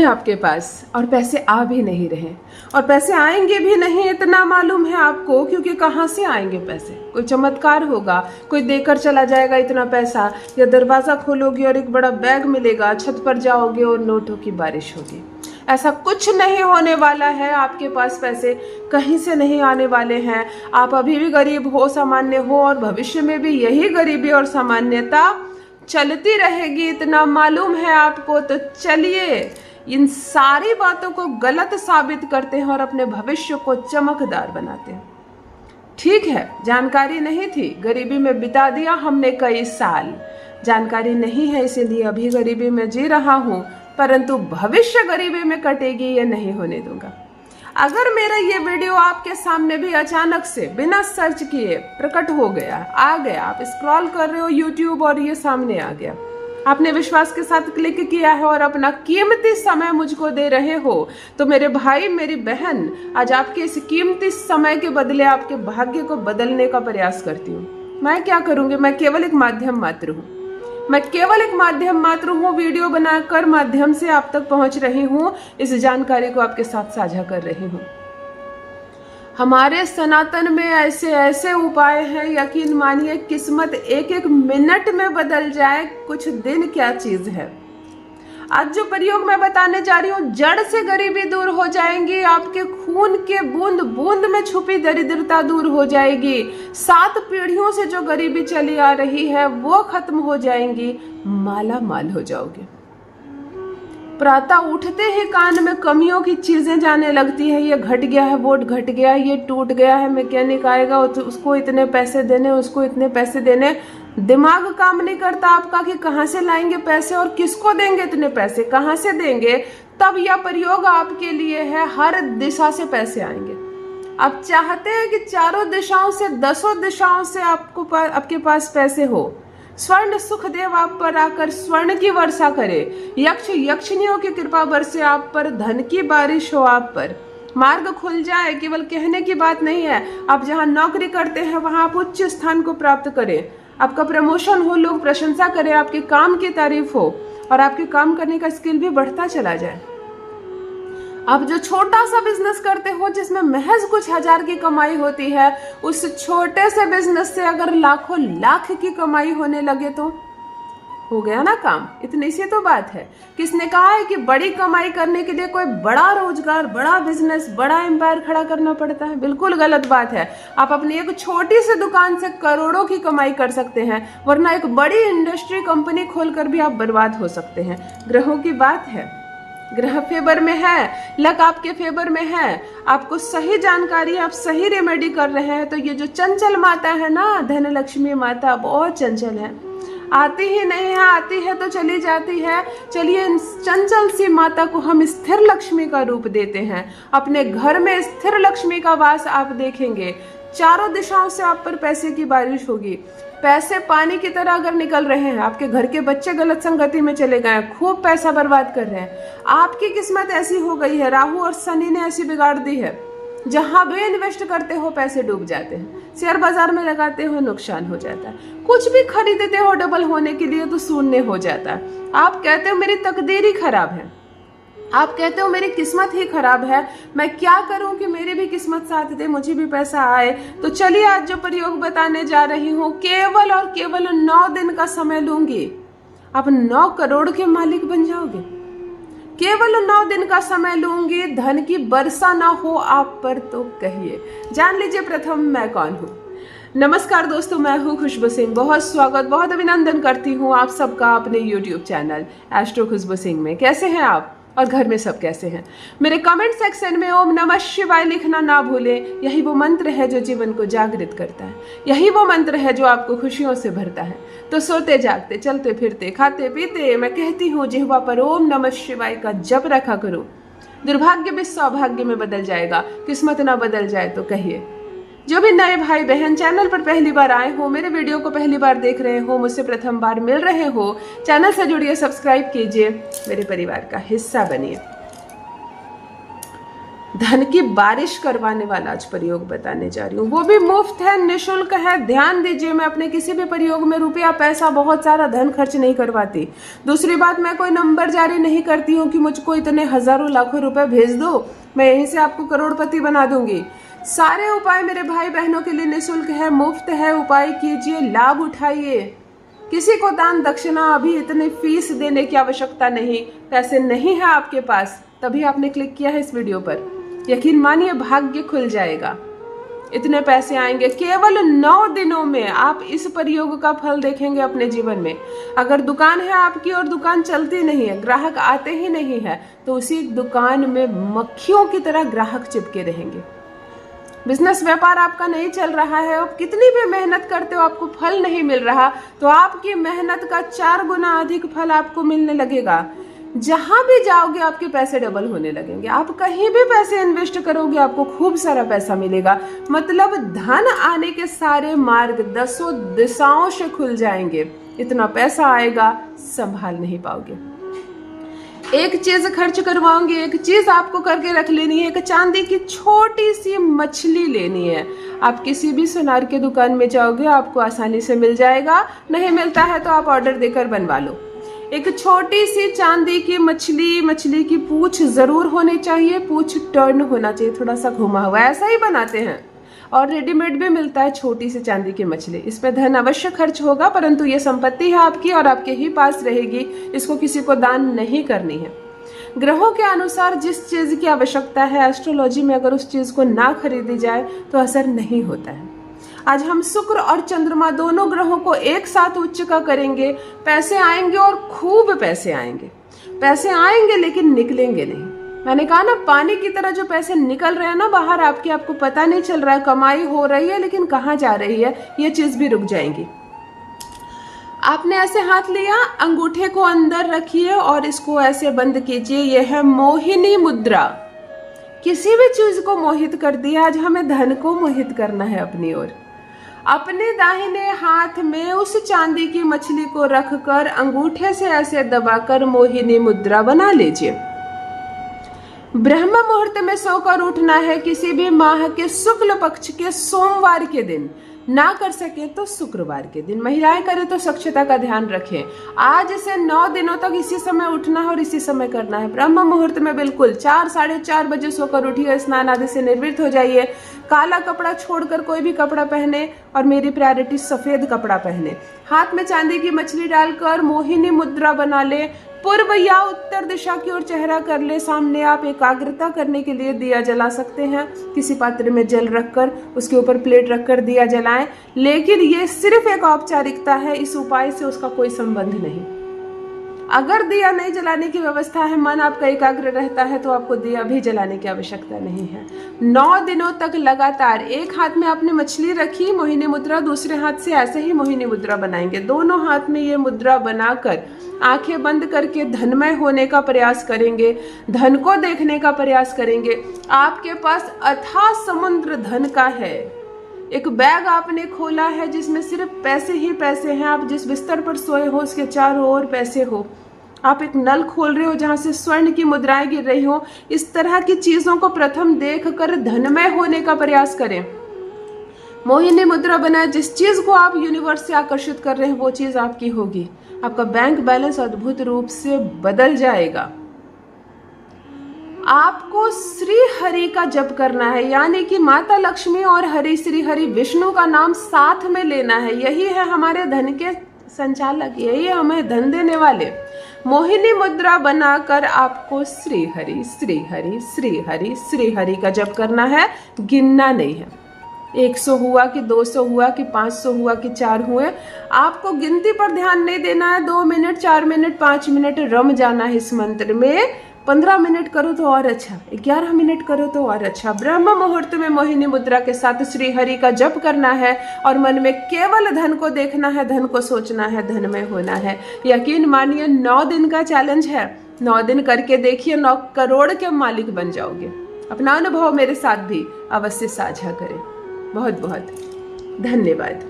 हैं आपके पास और पैसे आ भी नहीं रहे, और पैसे आएंगे भी नहीं इतना मालूम है आपको, क्योंकि कहाँ से आएंगे पैसे? कोई चमत्कार होगा, कोई देकर चला जाएगा इतना पैसा, या दरवाज़ा खोलोगे और एक बड़ा बैग मिलेगा, छत पर जाओगे और नोटों की बारिश होगी। ऐसा कुछ नहीं होने वाला है। आपके पास पैसे कहीं से नहीं आने वाले हैं। आप अभी भी गरीब हो, सामान्य हो, और भविष्य में भी यही गरीबी और सामान्यता चलती रहेगी, इतना मालूम है आपको। तो चलिए इन सारी बातों को गलत साबित करते हैं और अपने भविष्य को चमकदार बनाते हैं। ठीक है, जानकारी नहीं थी, गरीबी में बिता दिया हमने कई साल। जानकारी नहीं है इसीलिए अभी गरीबी में जी रहा हूं, परंतु भविष्य गरीबी में कटेगी ये नहीं होने दूंगा। अगर मेरा ये वीडियो आपके सामने भी अचानक से बिना सर्च किए प्रकट हो गया, आ गया, आप स्क्रॉल कर रहे हो यूट्यूब और ये सामने आ गया, आपने विश्वास के साथ क्लिक किया है और अपना कीमती समय मुझको दे रहे हो, तो मेरे भाई मेरी बहन, आज आपके इस कीमती समय के बदले आपके भाग्य को बदलने का प्रयास करती हूँ। मैं क्या करूँगी? मैं केवल एक माध्यम मात्र हूँ। मैं केवल एक माध्यम मात्र हूँ। वीडियो बनाकर माध्यम से आप तक पहुंच रही हूँ, इस जानकारी को आपके साथ साझा कर रही हूँ। हमारे सनातन में ऐसे ऐसे उपाय हैं, यकीन मानिए किस्मत एक एक मिनट में बदल जाए, कुछ दिन क्या चीज है। आज जो प्रयोग मैं बताने जा रही हूँ, जड़ से गरीबी दूर हो जाएंगी, आपके खून के बूंद बूंद में छुपी दरिद्रता दूर हो जाएगी, 7 पीढ़ियों से जो गरीबी चली आ रही है वो खत्म हो जाएंगी, माला माल हो जाओगे। प्रातः उठते ही कान में कमियों की चीजें जाने लगती है, ये घट गया है, वोट घट गया है, ये टूट गया है, मैकेनिक आएगा उसको इतने पैसे देने, उसको इतने पैसे देने। दिमाग काम नहीं करता आपका कि कहाँ से लाएंगे पैसे और किसको देंगे इतने पैसे, कहाँ से देंगे। तब यह प्रयोग आपके लिए है, हर दिशा से पैसे आएंगे। आप चाहते हैं कि चारों दिशाओं से, 10 दिशाओं से आपके पास पैसे हो। स्वर्ण सुखदेव आप पर आकर स्वर्ण की वर्षा करे, यक्ष यक्षिणियों की कृपा बरसे आप पर, धन की बारिश हो आप पर, मार्ग खुल जाए। केवल कहने की बात नहीं है, आप जहां नौकरी करते हैं वहां आप उच्च स्थान को प्राप्त करें, आपका प्रमोशन हो, लोग प्रशंसा करें, आपके काम की तारीफ हो और आपके काम करने का स्किल भी बढ़ता चला जाए। आप जो छोटा सा बिजनेस करते हो जिसमें महज कुछ हजार की कमाई होती है, उस छोटे से बिजनेस से अगर लाखों लाख की कमाई होने लगे तो हो गया ना काम। इतनी सी तो बात है। किसने कहा है कि बड़ी कमाई करने के लिए कोई बड़ा रोजगार, बड़ा बिजनेस, बड़ा एम्पायर खड़ा करना पड़ता है? बिल्कुल गलत बात है। आप अपनी एक छोटी सी दुकान से करोड़ों की कमाई कर सकते हैं, वरना एक बड़ी इंडस्ट्री कंपनी खोलकर भी आप बर्बाद हो सकते हैं। ग्रहों की बात है, ग्रह फेवर में है, लक आपके फेवर में है, आपको सही जानकारी, आप सही रेमेडी कर रहे हैं। तो ये जो चंचल माता है ना, धन लक्ष्मी माता, बहुत चंचल है, आती ही नहीं है, आती है तो चली जाती है। चलिए इन चंचल सी माता को हम स्थिर लक्ष्मी का रूप देते हैं। अपने घर में स्थिर लक्ष्मी का वास आप देखेंगे, चारों दिशाओं से आप पर पैसे की बारिश होगी। पैसे पानी की तरह अगर निकल रहे हैं, आपके घर के बच्चे गलत संगति में चले गए हैं, खूब पैसा बर्बाद कर रहे हैं, आपकी किस्मत ऐसी हो गई है, राहु और शनि ने ऐसी बिगाड़ दी है, जहां भी इन्वेस्ट करते हो पैसे डूब जाते हैं, शेयर बाजार में लगाते हो नुकसान हो जाता है, कुछ भी खरीदते हो डबल होने के लिए तो शून्य हो जाता है। आप कहते हो मेरी तकदीर ही खराब है, आप कहते हो मेरी किस्मत ही खराब है, मैं क्या करूं कि मेरी भी किस्मत साथ दे, मुझे भी पैसा आए। तो चलिए आज जो प्रयोग बताने जा रही हूं, केवल और केवल 9 दिन का समय लूंगी, आप 9 करोड़ के मालिक बन जाओगे। केवल 9 दिन का समय लूंगी, धन की वर्षा ना हो आप पर तो कहिए। जान लीजिए प्रथम मैं कौन हूँ। नमस्कार दोस्तों, मैं हूँ खुशबू सिंह। बहुत स्वागत, बहुत अभिनंदन करती हूँ आप सबका अपने YouTube चैनल एस्ट्रो खुशबू सिंह में। कैसे हैं आप और घर में सब कैसे हैं? मेरे कमेंट सेक्शन में ओम नमः शिवाय लिखना ना भूलें। यही वो मंत्र है जो जीवन को जागृत करता है, यही वो मंत्र है जो आपको खुशियों से भरता है। तो सोते जागते, चलते फिरते, खाते पीते मैं कहती हूँ जिह्वा पर ओम नमः शिवाय का जप रखा करो। दुर्भाग्य भी सौभाग्य में बदल जाएगा, किस्मत ना बदल जाए तो कहिए। जो भी नए भाई बहन चैनल पर पहली बार आए हो, मेरे वीडियो को पहली बार देख रहे हो, मुझसे प्रथम बार मिल रहे हो, चैनल से जुड़िए, सब्सक्राइब कीजिए, मेरे परिवार का हिस्सा बनिए। धन की बारिश करवाने वाला आज प्रयोग बताने जा रही हूँ, वो भी मुफ्त है, निशुल्क है। ध्यान दीजिए, मैं अपने किसी भी प्रयोग में रुपया पैसा बहुत सारा धन खर्च नहीं करवाती। दूसरी बात, मैं कोई नंबर जारी नहीं करती हूँ कि मुझको इतने हजारों लाखों रुपए भेज दो, मैं यहीं से आपको करोड़पति बना दूंगी। सारे उपाय मेरे भाई बहनों के लिए निःशुल्क है, मुफ्त है। उपाय कीजिए, लाभ उठाइए। किसी को दान दक्षिणा अभी इतनी फीस देने की आवश्यकता नहीं, पैसे नहीं है आपके पास, तभी आपने क्लिक किया है इस वीडियो पर। यकीन मानिए, भाग्य खुल जाएगा, इतने पैसे आएंगे। केवल 9 दिनों में आप इस प्रयोग का फल देखेंगे अपने जीवन में। अगर दुकान है आपकी और दुकान चलती नहीं है, ग्राहक आते ही नहीं है, तो उसी दुकान में मक्खियों की तरह ग्राहक चिपके रहेंगे। बिजनेस व्यापार आपका नहीं चल रहा है, आप कितनी भी मेहनत करते हो आपको फल नहीं मिल रहा, तो आपकी मेहनत का 4 गुना अधिक फल आपको मिलने लगेगा। जहां भी जाओगे आपके पैसे डबल होने लगेंगे। आप कहीं भी पैसे इन्वेस्ट करोगे आपको खूब सारा पैसा मिलेगा। मतलब धन आने के सारे मार्ग 10 दिशाओं से खुल जाएंगे। इतना पैसा आएगा, संभाल नहीं पाओगे। एक चीज खर्च करवाओगे, एक चीज आपको करके रख लेनी है। एक चांदी की छोटी सी मछली लेनी है। आप किसी भी सुनार के दुकान में जाओगे, आपको आसानी से मिल जाएगा। नहीं मिलता है तो आप ऑर्डर देकर बनवा लो। एक छोटी सी चांदी की मछली, मछली की पूंछ जरूर होनी चाहिए, पूंछ टर्न होना चाहिए, थोड़ा सा घुमा हुआ, ऐसा ही बनाते हैं। और रेडीमेड भी मिलता है छोटी सी चांदी की मछली। इसमें धन अवश्य खर्च होगा, परंतु ये संपत्ति है आपकी और आपके ही पास रहेगी। इसको किसी को दान नहीं करनी है। ग्रहों के अनुसार जिस चीज की आवश्यकता है, एस्ट्रोलॉजी में अगर उस चीज को ना खरीदी जाए तो असर नहीं होता है। आज हम शुक्र और चंद्रमा दोनों ग्रहों को एक साथ उच्च का करेंगे। पैसे आएंगे और खूब पैसे आएंगे। पैसे आएंगे लेकिन निकलेंगे नहीं। मैंने कहा ना, पानी की तरह जो पैसे निकल रहे हैं ना बाहर आपके, आपको पता नहीं चल रहा है। कमाई हो रही है लेकिन कहाँ जा रही है, ये चीज भी रुक जाएंगी। आपने ऐसे हाथ लिया, अंगूठे को अंदर रखिए और इसको ऐसे बंद कीजिए। यह है मोहिनी मुद्रा। किसी भी चीज को मोहित कर दिया। आज हमें धन को मोहित करना है अपनी ओर। अपने दाहिने हाथ में उस चांदी की मछली को रखकर अंगूठे से ऐसे दबाकर मोहिनी मुद्रा बना लीजिए। ब्रह्म मुहूर्त में सोकर उठना है। किसी भी माह के शुक्ल पक्ष के सोमवार के दिन, ना कर सके तो शुक्रवार के दिन। महिलाएं करें तो स्वच्छता का ध्यान रखें। आज से 9 दिनों तक इसी समय उठना है और इसी समय करना है। ब्रह्म मुहूर्त में बिल्कुल 4 साढ़े 4 बजे सोकर उठिए, स्नान आदि से निवृत्त हो जाइए। काला कपड़ा छोड़कर कोई भी कपड़ा पहने और मेरी प्रायोरिटी सफेद कपड़ा पहने। हाथ में चांदी की मछली डालकर मोहिनी मुद्रा बना ले। पूर्व या उत्तर दिशा की ओर चेहरा कर ले। सामने आप एकाग्रता करने के लिए दिया जला सकते हैं। किसी पात्र में जल रखकर उसके ऊपर प्लेट रखकर दिया जलाएं। लेकिन ये सिर्फ एक औपचारिकता है, इस उपाय से उसका कोई संबंध नहीं। अगर दिया नहीं जलाने की व्यवस्था है, मन आपका एकाग्र रहता है, तो आपको दिया भी जलाने की आवश्यकता नहीं है। 9 दिनों तक लगातार एक हाथ में आपने मछली रखी मोहिनी मुद्रा, दूसरे हाथ से ऐसे ही मोहिनी मुद्रा बनाएंगे। दोनों हाथ में ये मुद्रा बनाकर आंखें बंद करके धनमय होने का प्रयास करेंगे। धन को देखने का प्रयास करेंगे। आपके पास अथाह समुद्र धन का है। एक बैग आपने खोला है जिसमें सिर्फ पैसे ही पैसे हैं। आप जिस बिस्तर पर सोए हो उसके चारों ओर पैसे हो। आप एक नल खोल रहे हो जहां से स्वर्ण की मुद्राएं गिर रही हो। इस तरह की चीजों को प्रथम देखकर धनमय होने का प्रयास करें। मोहिनी मुद्रा बनाए। जिस चीज को आप यूनिवर्स से आकर्षित कर रहे हैं वो चीज आपकी होगी। आपका बैंक बैलेंस अद्भुत रूप से बदल जाएगा। आपको श्री हरि का जप करना है, यानी कि माता लक्ष्मी और हरि, श्री हरि विष्णु का नाम साथ में लेना है। यही है हमारे धन के संचालक, यही है हमें धन देने वाले। मोहिनी मुद्रा बनाकर आपको श्री हरि श्री हरि श्री हरि श्री हरि का जप करना है। गिनना नहीं है। 100 हुआ कि 200 हुआ कि 500 हुआ कि 4 हुए, आपको गिनती पर ध्यान नहीं देना है। 2 मिनट 4 मिनट 5 मिनट रम जाना है इस मंत्र में। 15 मिनट करो तो और अच्छा, 11 मिनट करो तो और अच्छा। ब्रह्म मुहूर्त में मोहिनी मुद्रा के साथ श्री हरि का जप करना है और मन में केवल धन को देखना है, धन को सोचना है, धन में होना है। यकीन मानिए 9 दिन का चैलेंज है। 9 दिन करके देखिए, 9 करोड़ के मालिक बन जाओगे। अपना अनुभव मेरे साथ भी अवश्य साझा करें। बहुत बहुत धन्यवाद।